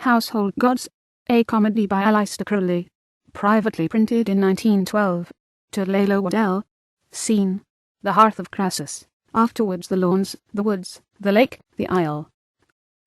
Household Gods, a comedy by Aleister Crowley. Privately printed in 1912. To Layla Waddell. Scene: the hearth of CRASSUS. Afterwards the lawns, the woods, the lake, the isle.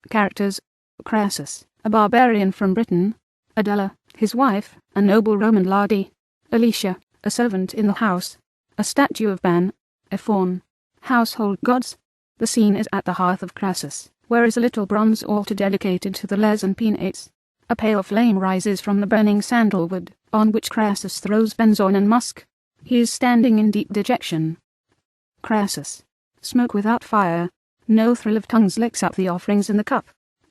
Characters: CRASSUS, a barbarian from Britain. ADELA, his wife, a noble Roman lady. ALICIA, a servant in the house. A statue of Ban, a faun. Household Gods. The scene is at the hearth of CRASSUS, where is a little bronze altar dedicated to the Lares and Penates. A pale flame rises from the burning sandal-wood, on which CRASSUS throws benzoin and musk. He is standing in deep dejection. CRASSUS. Smoke without fire. No thrill of tongues licks up the offerings in the cup.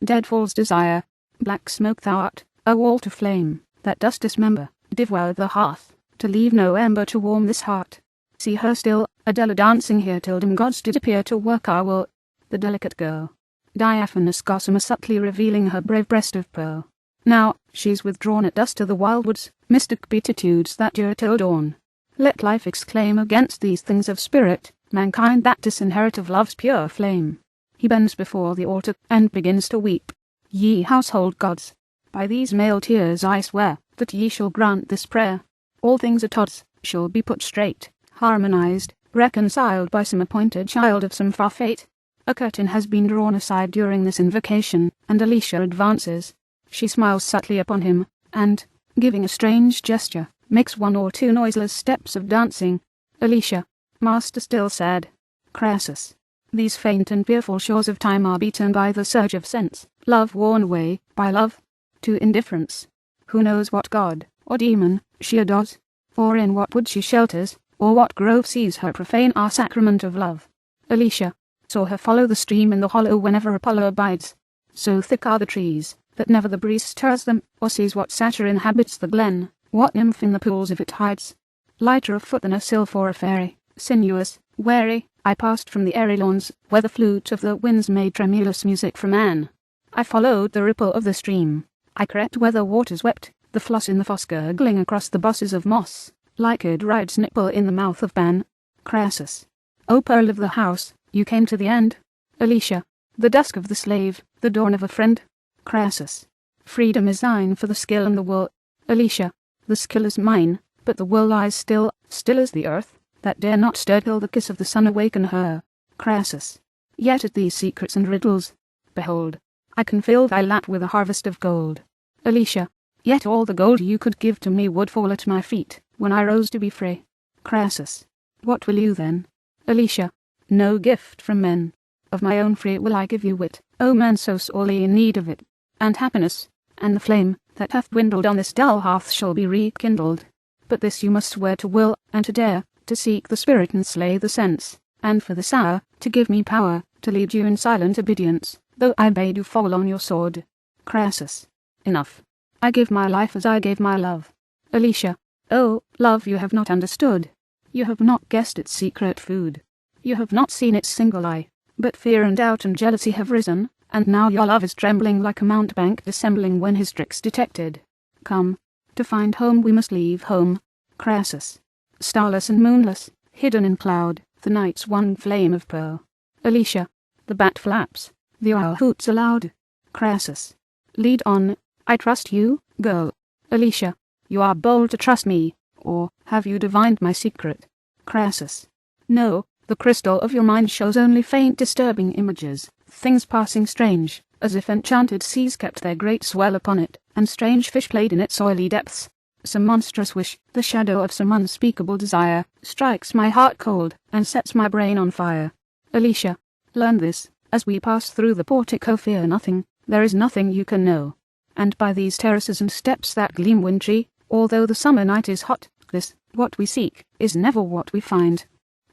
Dead falls desire. Black smoke thou art, a wall to flame, that dost dismember, devour the hearth, to leave no ember to warm this heart. See her still, ADELA dancing here till dim gods did appear to work our will. The delicate girl. Diaphanous gossamer subtly revealing her brave breast of pearl. Now, she's withdrawn at dusk to the wild woods, mystic beatitudes that dure till dawn. Let life exclaim against these things of spirit, mankind that disinherit of love's pure flame. He bends before the altar, and begins to weep. Ye household gods, by these male tears I swear, that ye shall grant this prayer. All things at odds, shall be put straight, harmonized, reconciled by some appointed child of some far fate. A curtain has been drawn aside during this invocation, and ALICIA advances. She smiles subtly upon him, and, giving a strange gesture, makes one or two noiseless steps of dancing. ALICIA. Master still sad. CRASSUS. These faint and fearful shores of time are beaten by the surge of sense, love worn away, by love, to indifference. Who knows what god, or demon, she adores, or in what wood she shelters, or what grove sees her profane our sacrament of love. ALICIA. Saw her follow the stream in the hollow whenever Apollo abides. So thick are the trees, that never the breeze stirs them, or sees what satyr inhabits the glen, what nymph in the pools of it hides. Lighter of foot than a sylph or a fairy, sinuous, wary, I passed from the airy lawns, where the flute of the winds made tremulous music from Anne. I followed the ripple of the stream. I crept where the waters wept, the floss in the foss gurgling across the bosses of moss, like a dried nipple in the mouth of Ban. CRASSUS. O pearl of the house, you came to the end. ALICIA. The dusk of the slave, the dawn of a friend. CRASSUS. Freedom is thine for the skill and the will. ALICIA. The skill is mine, but the will lies still, still as the earth, that dare not stir till the kiss of the sun awaken her. CRASSUS. Yet at these secrets and riddles, behold, I can fill thy lap with a harvest of gold. ALICIA. Yet all the gold you could give to me would fall at my feet, when I rose to be free. CRASSUS. What will you then? ALICIA. No gift from men. Of my own free will I give you wit, O man so sorely in need of it, and happiness, and the flame that hath dwindled on this dull hearth shall be rekindled. But this you must swear to will, and to dare, to seek the spirit and slay the sense, and for this hour, to give me power, to lead you in silent obedience, though I bade you fall on your sword. CRASSUS. Enough. I give my life as I gave my love. ALICIA. Oh, love, you have not understood. You have not guessed its secret food. You have not seen its single eye, but fear and doubt and jealousy have risen, and now your love is trembling like a mountebank dissembling when his tricks detected. Come, to find home we must leave home. CRASSUS. Starless and moonless, hidden in cloud, the night's one flame of pearl. ALICIA. The bat flaps, the owl hoots aloud. CRASSUS. Lead on, I trust you, girl. ALICIA. You are bold to trust me, or have you divined my secret? CRASSUS. No. The crystal of your mind shows only faint disturbing images, things passing strange, as if enchanted seas kept their great swell upon it, and strange fish played in its oily depths. Some monstrous wish, the shadow of some unspeakable desire, strikes my heart cold, and sets my brain on fire. ALICIA. Learn this, as we pass through the portico fear nothing, there is nothing you can know. And by these terraces and steps that gleam wintry, although the summer night is hot, this, what we seek, is never what we find.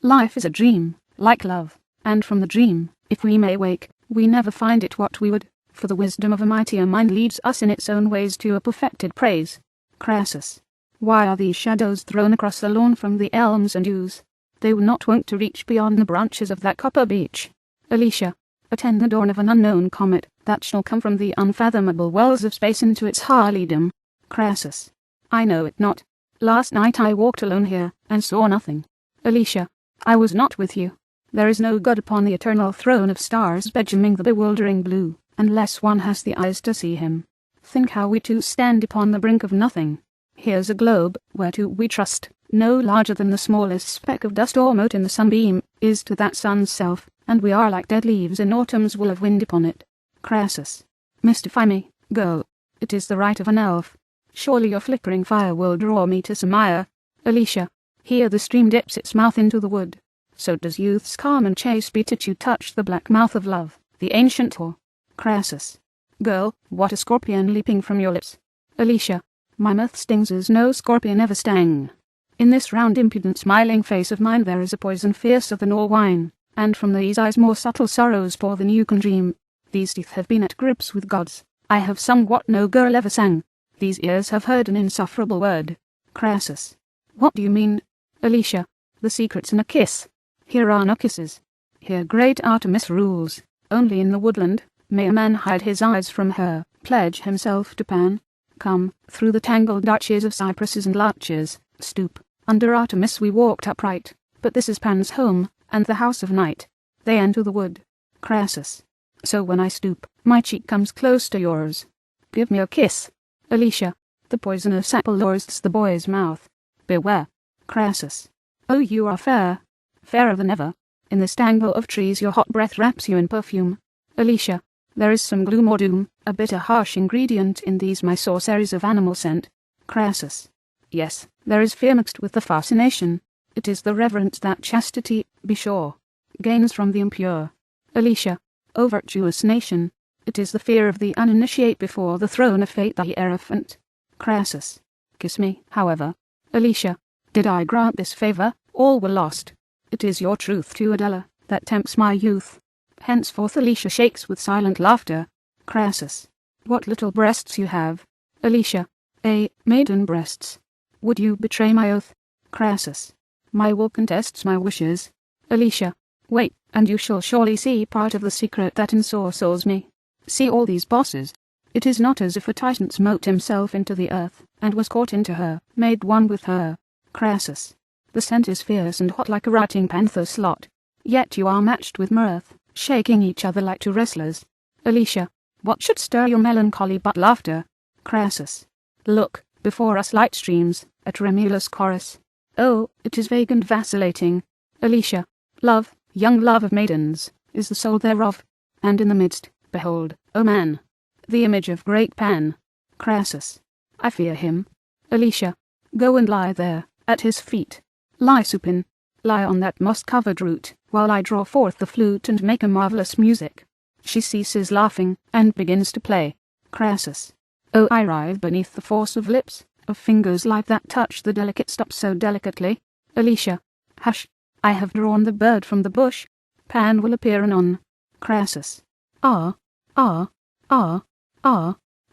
Life is a dream, like love, and from the dream, if we may wake, we never find it what we would, for the wisdom of a mightier mind leads us in its own ways to a perfected praise. CRASSUS. Why are these shadows thrown across the lawn from the elms and yews? They were not wont to reach beyond the branches of that copper beech. ALICIA. Attend the dawn of an unknown comet, that shall come from the unfathomable wells of space into its harleydom. CRASSUS. I know it not. Last night I walked alone here, and saw nothing. ALICIA. I was not with you. There is no god upon the eternal throne of stars bedgeming the bewildering blue, unless one has the eyes to see him. Think how we two stand upon the brink of nothing. Here's a globe, whereto we trust, no larger than the smallest speck of dust or mote in the sunbeam, is to that sun's self, and we are like dead leaves in autumn's will of wind upon it. Crassus. Mystify me, girl. It is the right of an elf. Surely your flickering fire will draw me to some ire. Alicia. Here the stream dips its mouth into the wood. So does youth's calm and chaste beatitude touch the black mouth of love, the ancient whore. Crassus. Girl, what a scorpion leaping from your lips. Alicia. My mirth stings as no scorpion ever stung. In this round impudent smiling face of mine there is a poison fiercer than all wine, and from these eyes more subtle sorrows pour than you can dream. These teeth have been at grips with gods. I have sung what no girl ever sang. These ears have heard an insufferable word. Crassus. What do you mean? Alicia. The secret's in a kiss. Here are no kisses. Here great Artemis rules. Only in the woodland may a man hide his eyes from her, pledge himself to Pan. Come, through the tangled arches of cypresses and larches, stoop. Under Artemis we walked upright, but this is Pan's home, and the house of night. They enter the wood. Crassus. So when I stoop, my cheek comes close to yours. Give me a kiss. Alicia. The poisonous apple lures the boy's mouth. Beware. Crassus. Oh, you are fair. Fairer than ever. In this tangle of trees your hot breath wraps you in perfume. Alicia. There is some gloom or doom, a bitter harsh ingredient in these my sorceries of animal scent. Crassus. Yes, there is fear mixed with the fascination. It is the reverence that chastity, be sure, gains from the impure. Alicia. O virtuous nation, it is the fear of the uninitiate before the throne of fate the hierophant. Crassus. Kiss me, however. Alicia. Did I grant this favour, all were lost. It is your truth to ADELA that tempts my youth. Henceforth Alicia shakes with silent laughter. Crassus. What little breasts you have. Alicia. Maiden breasts. Would you betray my oath? Crassus. My will contests my wishes. Alicia. Wait, and you shall surely see part of the secret that ensorcels me. See all these bosses. It is not as if a Titan smote himself into the earth, and was caught into her, made one with her. Crassus. The scent is fierce and hot like a rotting panther slot. Yet you are matched with mirth, shaking each other like two wrestlers. Alicia. What should stir your melancholy but laughter? Crassus. Look, before us light streams, a tremulous chorus. Oh, it is vague and vacillating. Alicia. Love, young love of maidens, is the soul thereof. And in the midst, behold, O man, the image of great Pan. Crassus. I fear him. Alicia. Go and lie there, at his feet. Lie supine. Lie on that moss-covered root, while I draw forth the flute and make a marvellous music. She ceases laughing, and begins to play. Crassus. Oh, I writhe beneath the force of lips, of fingers like that touch the delicate stop so delicately. Alicia. Hush. I have drawn the bird from the bush. Pan will appear anon. Crassus. Ah.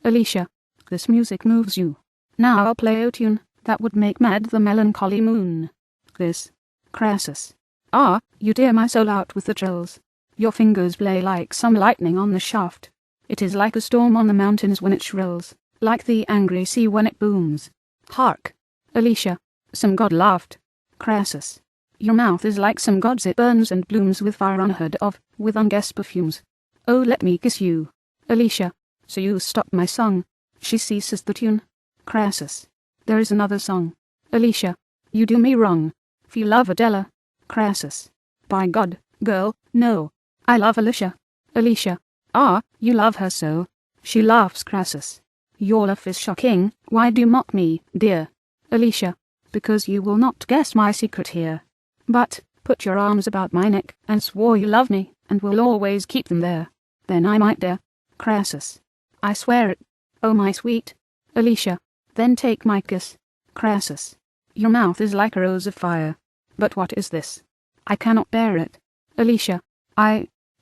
Alicia. This music moves you. Now I'll play a tune that would make mad the melancholy moon. This. Crassus. Ah, you tear my soul out with the trills. Your fingers play like some lightning on the shaft. It is like a storm on the mountains when it shrills, like the angry sea when it booms. Hark! Alicia. Some god laughed. Crassus. Your mouth is like some god's, it burns and blooms with fire unheard of, with unguessed perfumes. Oh, let me kiss you. Alicia. So you stop my song. She ceases the tune. Crassus. There is another song. Alicia. You do me wrong. If you love ADELA. Crassus. By God, girl, no. I love Alicia. Alicia. Ah, you love her so. She laughs. Crassus. Your love is shocking. Why do you mock me, dear? Alicia. Because you will not guess my secret here. But, put your arms about my neck, and swore you love me, and will always keep them there. Then I might dare. Crassus. I swear it. Oh, my sweet. Alicia. Then take my kiss. Crassus. Your mouth is like a rose of fire. But what is this? I cannot bear it. Alicia.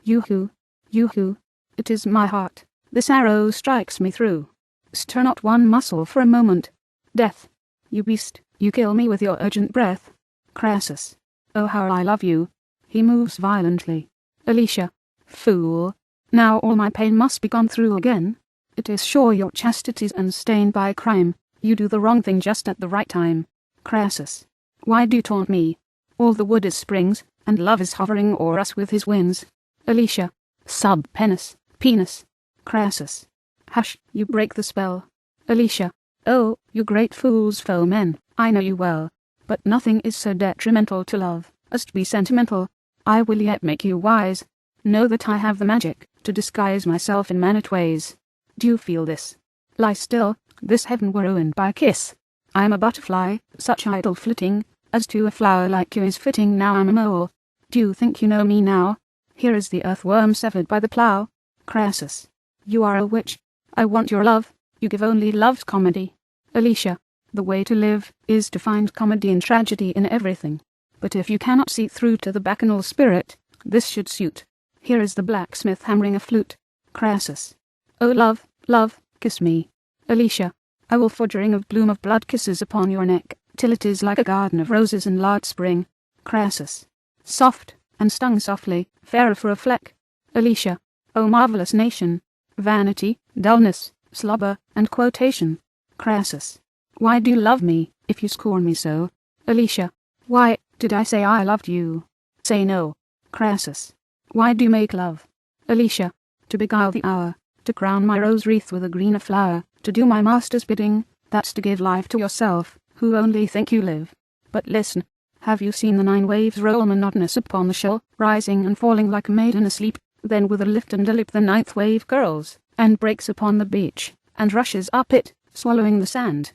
You who? It is my heart. This arrow strikes me through. Stir not one muscle for a moment. Death. You beast, you kill me with your urgent breath. Crassus. Oh, how I love you. He moves violently. Alicia. Fool. Now all my pain must be gone through again. It is sure your chastity's unstained by crime. You do the wrong thing just at the right time. Crassus. Why do you taunt me? All the wood is springs, and love is hovering o'er us with his winds. Alicia. Sub penis. Crassus. Hush, you break the spell. Alicia. Oh, you great fools, foemen, I know you well. But nothing is so detrimental to love as to be sentimental. I will yet make you wise. Know that I have the magic to disguise myself in mannered ways. Do you feel this? Lie still, this heaven were ruined by a kiss. I am a butterfly, such idle flitting, as to a flower like you is fitting. Now I'm a mole. Do you think you know me now? Here is the earthworm severed by the plough. Crassus. You are a witch. I want your love. You give only love's comedy. Alicia. The way to live is to find comedy and tragedy in everything. But if you cannot see through to the bacchanal spirit, this should suit. Here is the blacksmith hammering a flute. Crassus. Oh love, love, kiss me. Alicia. I will forge a ring of bloom of blood kisses upon your neck, till it is like a garden of roses in large spring. Crassus. Soft, and stung softly, fairer for a fleck. Alicia. O marvellous nation! Vanity, dullness, slobber, and quotation. Crassus. Why do you love me, if you scorn me so? Alicia. Why, did I say I loved you? Say no. Crassus. Why do you make love? Alicia. To beguile the hour, to crown my rose wreath with a greener flower, to do my master's bidding, that's to give life to yourself, who only think you live. But listen, have you seen the 9 waves roll monotonous upon the shore, rising and falling like a maiden asleep? Then with a lift and a lip the 9th wave curls, and breaks upon the beach, and rushes up it, swallowing the sand.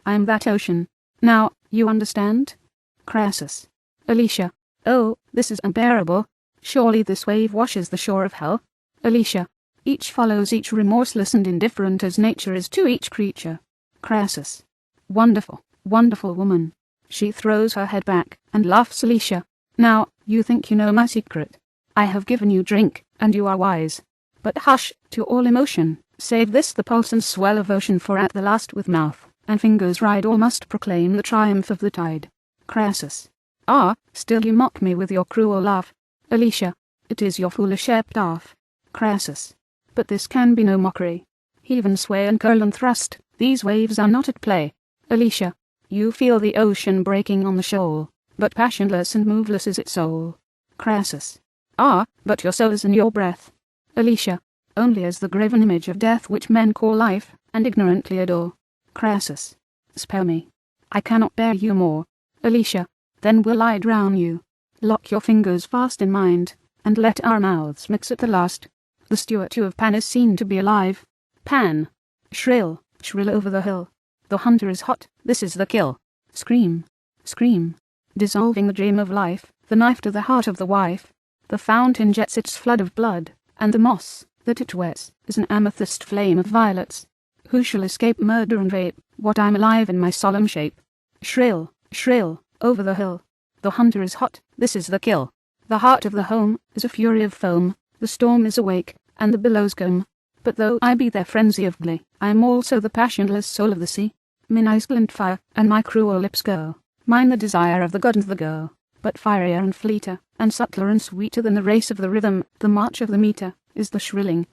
I am that ocean. Now, you understand? Crassus. Alicia. Oh, this is unbearable. Surely this wave washes the shore of hell. Alicia. Each follows each, remorseless and indifferent as nature is to each creature. Crassus. Wonderful, wonderful woman. She throws her head back, and laughs. Alicia. Now, you think you know my secret. I have given you drink, and you are wise. But hush, to all emotion, save this the pulse and swell of ocean, for at the last with mouth and fingers ride all must proclaim the triumph of the tide. Crassus. Ah, still you mock me with your cruel laugh. Alicia. It is your foolish epitaph. Crassus. But this can be no mockery. Heave and sway and curl and thrust, these waves are not at play. Alicia. You feel the ocean breaking on the shoal, but passionless and moveless is its soul. Crassus. Ah, but your soul is in your breath. Alicia. Only as the graven image of death which men call life, and ignorantly adore. Crassus. Spare me. I cannot bear you more. Alicia. Then will I drown you. Lock your fingers fast in mind, and let our mouths mix at the last. The statue of Pan is seen to be alive. Pan. Shrill, shrill over the hill. The hunter is hot, this is the kill. Scream, scream. Dissolving the dream of life, the knife to the heart of the wife. The fountain jets its flood of blood, and the moss that it wets is an amethyst flame of violets. Who shall escape murder and rape, what I'm alive in my solemn shape? Shrill, shrill, over the hill. The hunter is hot, this is the kill. The heart of the home is a fury of foam, the storm is awake, and the billows come. But though I be their frenzy of glee, I am also the passionless soul of the sea. Mine eyes glint fire, and my cruel lips go. Mine the desire of the god and the girl, but fierier and fleeter, and subtler and sweeter than the race of the rhythm, the march of the meter, is the shrilling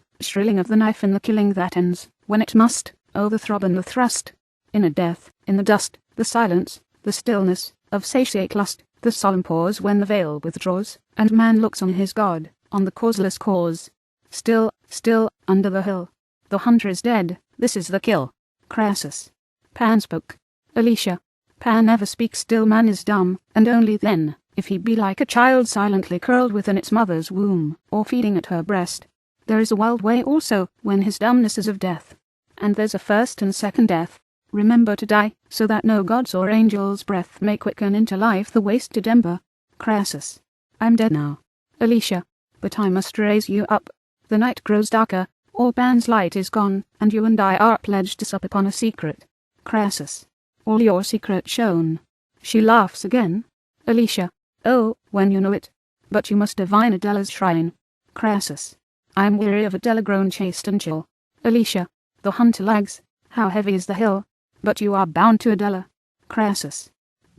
of the knife in the killing that ends, when it must, oh the throb and the thrust. In a death, in the dust, the silence, the stillness, of satiate lust, the solemn pause when the veil withdraws, and man looks on his God, on the causeless cause. Still, still, under the hill. The hunter is dead, this is the kill. Crassus. Pan spoke. Alicia. Pan never speaks, still man is dumb, and only then, if he be like a child silently curled within its mother's womb, or feeding at her breast. There is a wild way also, when his dumbness is of death. And there's a first and second death. Remember to die, so that no god's or angel's breath may quicken into life the wasted ember. Crassus. I'm dead now. Alicia. But I must raise you up. The night grows darker, all Pan's light is gone, and you and I are pledged to sup upon a secret. Crassus. All your secret shown. She laughs again. Alicia. Oh, when you know it. But you must divine Adela's shrine. Crassus. I am weary of Adela grown chaste and chill. Alicia. The hunter lags. How heavy is the hill. But you are bound to Adela. Crassus.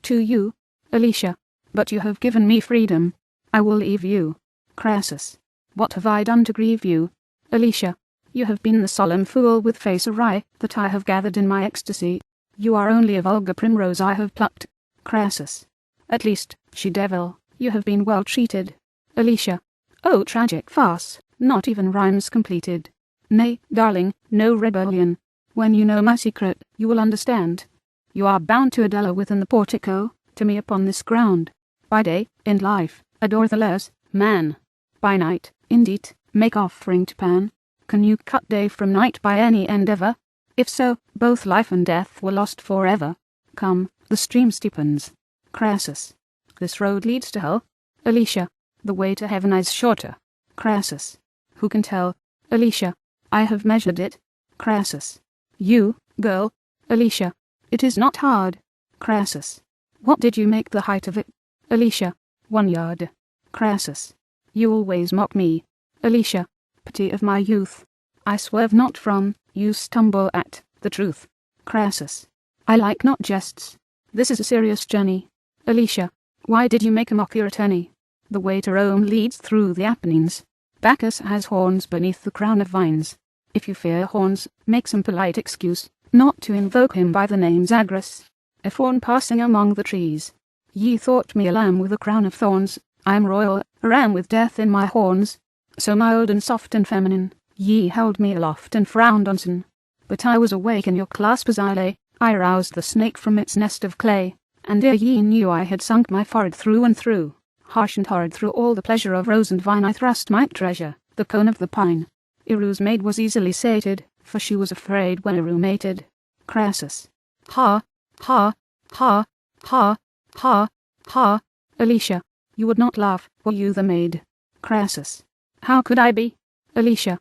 To you. Alicia. But you have given me freedom. I will leave you. Crassus. What have I done to grieve you? Alicia. You have been the solemn fool with face awry, that I have gathered in my ecstasy. You are only a vulgar primrose I have plucked. Crassus. At least, she-devil, you have been well treated. Alicia. Oh, tragic farce, not even rhymes completed. Nay, darling, no rebellion. When you know my secret, you will understand. You are bound to ADELA within the portico, to me upon this ground. By day, in life, adore the less man. By night, indeed, make offering to Pan. Can you cut day from night by any endeavour? If so, both life and death were lost forever. Come, the stream steepens. CRASSUS. This road leads to hell. ALICIA. The way to heaven is shorter. CRASSUS. Who can tell? ALICIA. I have measured it. CRASSUS. You, girl. ALICIA. It is not hard. CRASSUS. What did you make the height of it? ALICIA. 1 yard. CRASSUS. You always mock me. ALICIA. Pity of my youth. I swerve not from, you stumble at, the truth. CRASSUS. I like not jests. This is a serious journey. ALICIA. Why did you make a mock your attorney? The way to Rome leads through the Apennines. Bacchus has horns beneath the crown of vines. If you fear horns, make some polite excuse, not to invoke him by the name Zagreus. A faun passing among the trees. Ye thought me a lamb with a crown of thorns. I am royal, a ram with death in my horns. So mild and soft and feminine, ye held me aloft and frowned on sin. But I was awake in your clasp as I lay. I roused the snake from its nest of clay. And ere ye knew I had sunk my forehead through and through. Harsh and horrid through all the pleasure of rose and vine I thrust my treasure, the cone of the pine. Iru's maid was easily sated, for she was afraid when Iru mated. CRASSUS. Ha, ha, ha, ha, ha, ha. ALICIA. You would not laugh, were you the maid. CRASSUS. How could I be? ALICIA.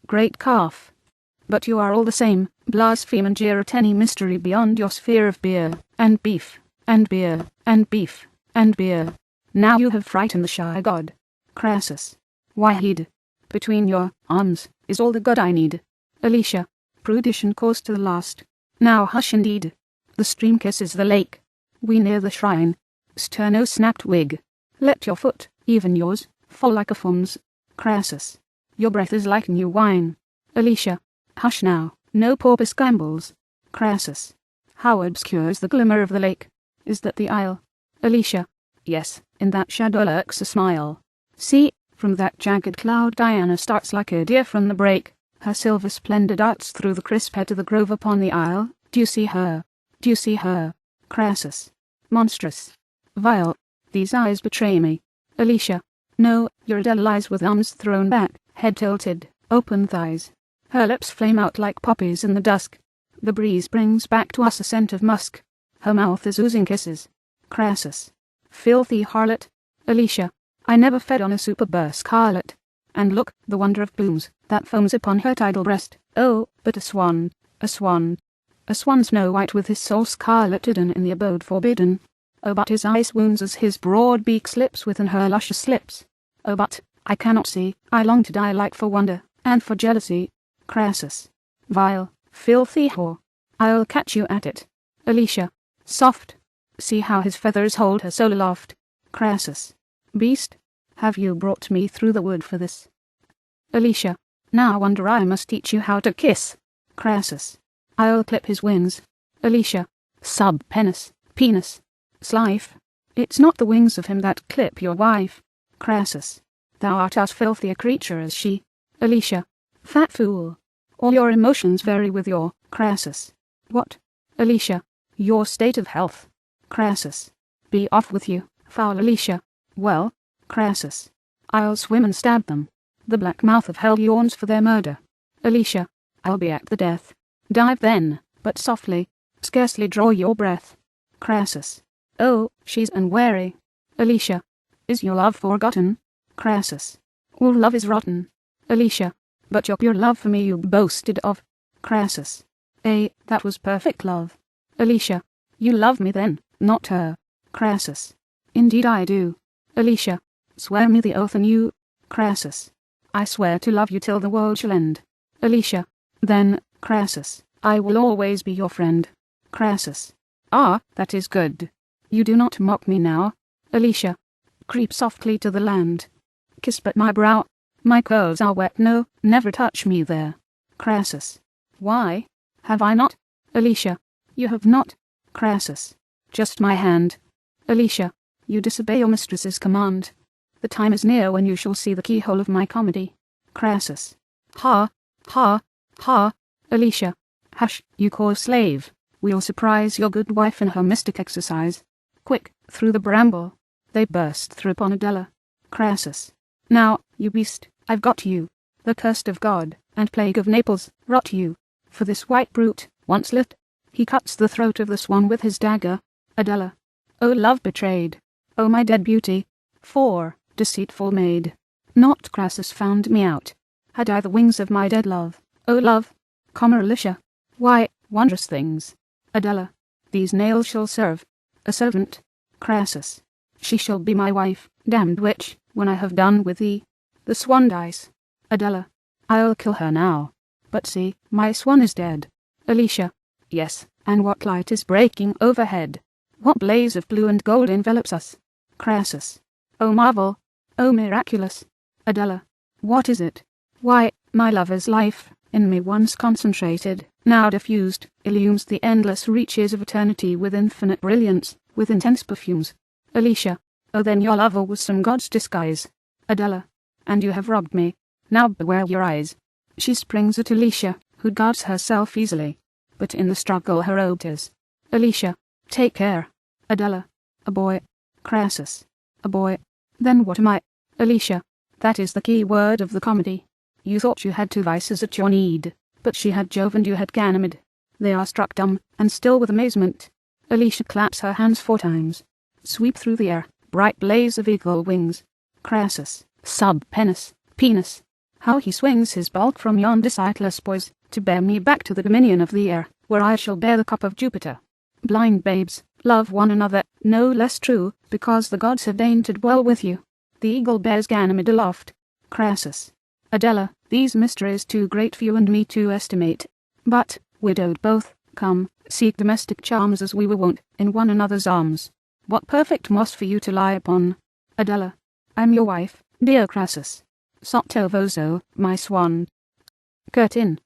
Great calf. But you are all the same, blaspheme and jeer at any mystery beyond your sphere of beer, and beef, and beer, and beef, and beer. Now you have frightened the shy god. CRASSUS. Why heed? Between your arms is all the god I need. ALICIA. Prudish and coarse to the last. Now hush indeed. The stream kisses the lake. We near the shrine. Stir no snapped wig. Let your foot, even yours, fall like a fawn's. CRASSUS. Your breath is like new wine. ALICIA. Hush now, no porpoise gambols. CRASSUS. How obscures the glimmer of the lake? Is that the isle? ALICIA. Yes, in that shadow lurks a smile. See, from that jagged cloud Diana starts like a deer from the brake. Her silver splendor darts through the crisp head of the grove upon the isle. Do you see her? Do you see her? CRASSUS. Monstrous. Vile. These eyes betray me. ALICIA. No, your ADELA lies with arms thrown back, head tilted, open thighs. Her lips flame out like poppies in the dusk. The breeze brings back to us a scent of musk. Her mouth is oozing kisses. CRASSUS. Filthy harlot. ALICIA. I never fed on a superb scarlet. And look, the wonder of blooms, that foams upon her tidal breast. Oh, but a swan, a swan. A swan snow white with his soul scarlet hidden in the abode forbidden. Oh, but his eye swoons as his broad beak slips within her luscious lips. Oh, but I cannot see, I long to die like for wonder, and for jealousy. CRASSUS. Vile, filthy whore. I'll catch you at it. ALICIA. Soft. See how his feathers hold her soul aloft. CRASSUS. Beast. Have you brought me through the wood for this? ALICIA. Now wonder I must teach you how to kiss. CRASSUS. I'll clip his wings. ALICIA. Sub penis, penis. Slife. It's not the wings of him that clip your wife. CRASSUS. Thou art as filthy a creature as she. ALICIA. Fat fool. All your emotions vary with your CRASSUS. What? ALICIA. Your state of health. CRASSUS. Be off with you, foul ALICIA. Well, CRASSUS. I'll swim and stab them. The black mouth of hell yawns for their murder. ALICIA. I'll be at the death. Dive then, but softly. Scarcely draw your breath. CRASSUS. Oh, she's unwary. ALICIA. Is your love forgotten? CRASSUS. All love is rotten. ALICIA. But your pure love for me you boasted of. CRASSUS. That was perfect love. ALICIA. You love me then, not her. CRASSUS. Indeed I do. ALICIA. Swear me the oath anew. CRASSUS. I swear to love you till the world shall end. ALICIA. Then, CRASSUS, I will always be your friend. CRASSUS. Ah, that is good. You do not mock me now. ALICIA. Creep softly to the land. Kiss but my brow. My curls are wet. No, never touch me there. CRASSUS. Why? Have I not? ALICIA. You have not. CRASSUS. Just my hand. ALICIA. You disobey your mistress's command. The time is near when you shall see the keyhole of my comedy. CRASSUS. Ha, Ha, ha, Alicia. Hush, you coarse slave. We'll surprise your good wife in her mystic exercise. Quick, through the bramble. They burst through upon ADELA. CRASSUS. Now, you beast, I've got you. The curse of God, and plague of Naples, rot you. For this white brute, once lit. He cuts the throat of the swan with his dagger. ADELA. O love betrayed. O my dead beauty. For, deceitful maid. Not Crassus found me out. Had I the wings of my dead love. O love. Alicia. Why, wondrous things. ADELA. These nails shall serve. A servant. CRASSUS. She shall be my wife, damned witch, when I have done with thee. The swan dies. ADELA. I'll kill her now. But see, my swan is dead. ALICIA. Yes, and what light is breaking overhead? What blaze of blue and gold envelops us? CRASSUS. O marvel! O miraculous! ADELA. What is it? Why, my lover's life, in me once concentrated, now diffused, illumes the endless reaches of eternity with infinite brilliance, with intense perfumes. ALICIA. Oh, then your lover was some god's disguise. ADELA. And you have robbed me. Now beware your eyes. She springs at Alicia, who guards herself easily. But in the struggle her robe tears. ALICIA. Take care. ADELA. A boy. CRASSUS. A boy. Then what am I? ALICIA. That is the key word of the comedy. You thought you had two vices at your need, but she had Jove and you had Ganymede. They are struck dumb, and still with amazement. ALICIA claps her hands 4 times. Sweep through the air, bright blaze of eagle wings. CRASSUS. Sub penis, penis. How he swings his bulk from yonder sightless poise, to bear me back to the dominion of the air, where I shall bear the cup of Jupiter. Blind babes, love one another, no less true, because the gods have deigned to dwell with you. The eagle bears Ganymede aloft. CRASSUS. ADELA, these mysteries too great for you and me to estimate. But, widowed both, come, seek domestic charms as we were wont, in one another's arms. What perfect moss for you to lie upon. ADELA. I'm your wife, dear CRASSUS. Sotto voce, my swan. Curtain.